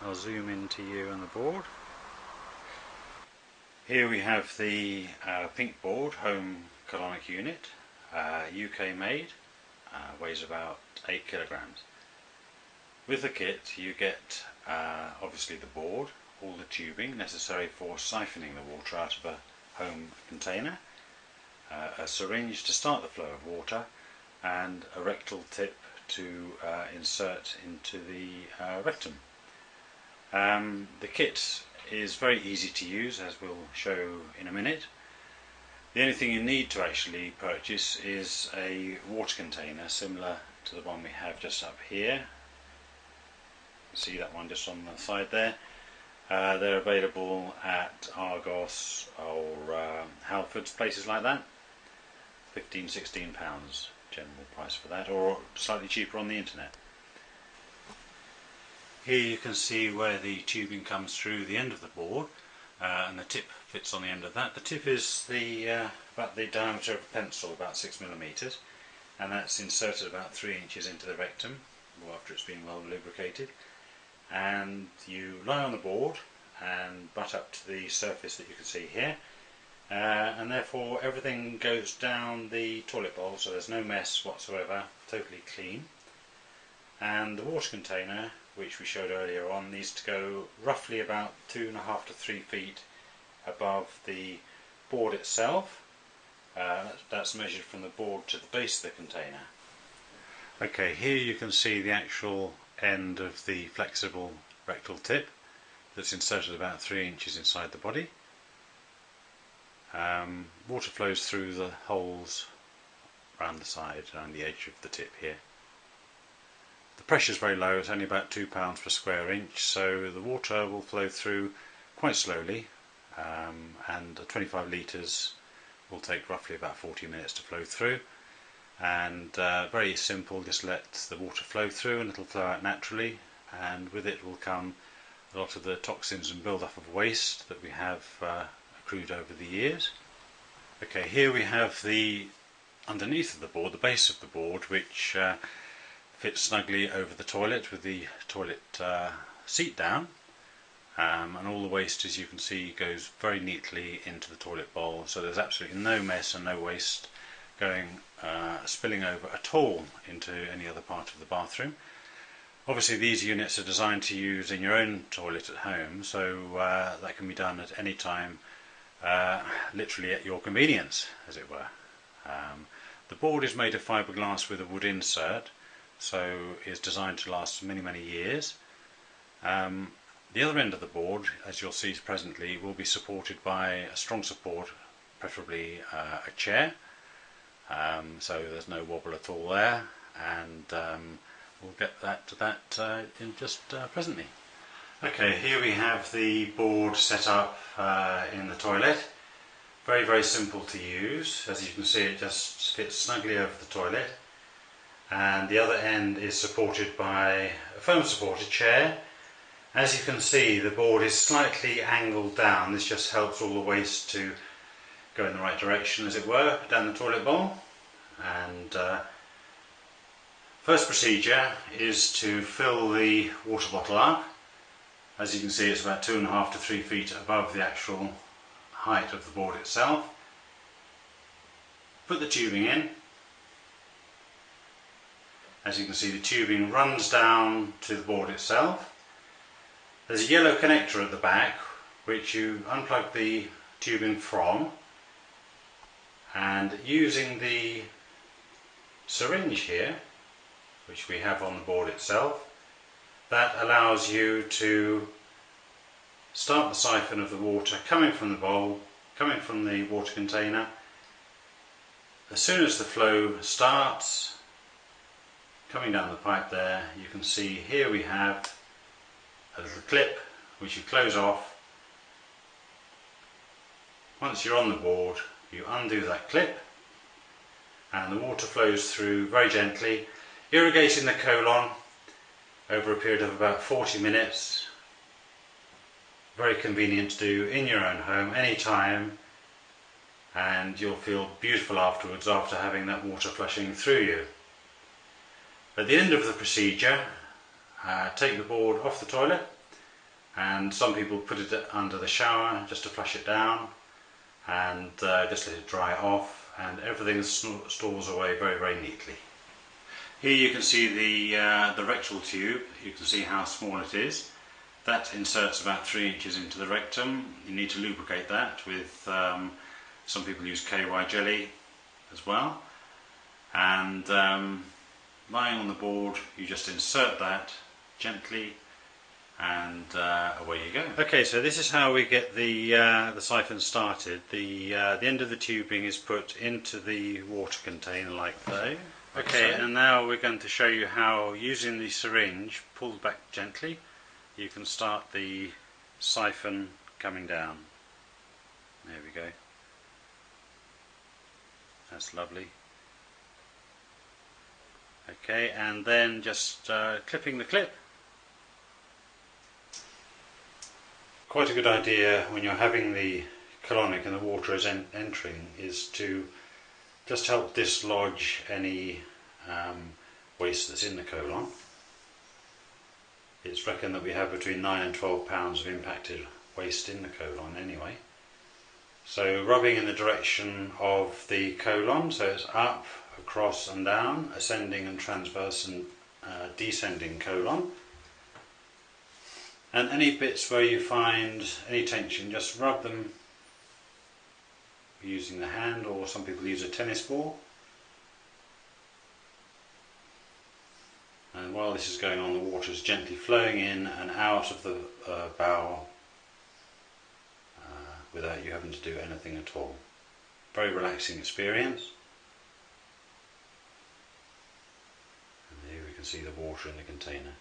I'll zoom into you on the board. Here we have the pink board home colonic unit, UK made, weighs about 8 kilograms. With the kit you get obviously the board, all the tubing necessary for siphoning the water out of a home container, a syringe to start the flow of water, and a rectal tip to insert into the rectum. The kit is very easy to use, as we'll show in a minute. The only thing you need to actually purchase is a water container similar to the one we have just up here. You can see that one just on the side there. They're available at Argos or Halfords, places like that. £15–16 general price for that, or slightly cheaper on the internet. Here you can see where the tubing comes through the end of the board, and the tip fits on the end of that. The tip is about the diameter of a pencil, about 6mm, and that's inserted about 3 inches into the rectum after it's been well lubricated. And you lie on the board and butt up to the surface that you can see here, and therefore everything goes down the toilet bowl, so there's no mess whatsoever, totally clean. And the water container, which we showed earlier on, needs to go roughly about 2.5 to 3 feet above the board itself. That's measured from the board to the base of the container. Okay, here you can see the actual end of the flexible rectal tip that's inserted about 3 inches inside the body. Water flows through the holes around the side, around the edge of the tip here. The pressure is very low, it's only about 2 pounds per square inch, so the water will flow through quite slowly, and 25 litres will take roughly about 40 minutes to flow through. And very simple, just let the water flow through and it'll flow out naturally, and with it will come a lot of the toxins and build-up of waste that we have accrued over the years. Okay, here we have the underneath of the board, the base of the board, which fits snugly over the toilet with the toilet seat down, and all the waste, as you can see, goes very neatly into the toilet bowl, so there's absolutely no mess and no waste going spilling over at all into any other part of the bathroom. Obviously these units are designed to use in your own toilet at home, so that can be done at any time, literally at your convenience, as it were. The board is made of fiberglass with a wood insert, so it's designed to last many years. The other end of the board, as you'll see presently, will be supported by a strong support, preferably a chair, so there's no wobble at all there, and we'll get to that in just presently. Okay, here we have the board set up in the toilet. Very simple to use. As you can see, it just fits snugly over the toilet, and the other end is supported by a foam supported chair. As you can see, the board is slightly angled down. This just helps all the waste to go in the right direction, as it were, down the toilet bowl. And first procedure is to fill the water bottle up. As you can see, it's about 2.5 to 3 feet above the actual height of the board itself. Put the tubing in. As you can see, the tubing runs down to the board itself. There's a yellow connector at the back which you unplug the tubing from, and using the syringe here, which we have on the board itself, that allows you to start the siphon of the water coming from the bowl, coming from the water container. As soon as the flow starts coming down the pipe there, you can see here we have a little clip which you close off. Once you're on the board, you undo that clip and the water flows through very gently, irrigating the colon over a period of about 40 minutes. Very convenient to do in your own home anytime, and you'll feel beautiful afterwards after having that water flushing through you. At the end of the procedure, take the board off the toilet, and some people put it under the shower just to flush it down and just let it dry off, and everything stores away very, very neatly. Here you can see the rectal tube. You can see how small it is. That inserts about 3 inches into the rectum. You need to lubricate that with, some people use KY jelly as well. And lying on the board, you just insert that gently, and away you go. Okay, so this is how we get the siphon started. The end of the tubing is put into the water container like so. Okay, and now we're going to show you how, using the syringe pulled back gently, you can start the siphon coming down. There we go. That's lovely. Okay, and then just clipping the clip. Quite a good idea when you're having the colonic and the water is entering is to just help dislodge any waste that's in the colon. It's reckoned that we have between 9 and 12 pounds of impacted waste in the colon anyway. So rubbing in the direction of the colon, so it's up, across and down, ascending and transverse and descending colon. And any bits where you find any tension, just rub them using the hand, or some people use a tennis ball. And while this is going on, the water is gently flowing in and out of the bowel without you having to do anything at all. Very relaxing experience. And here we can see the water in the container.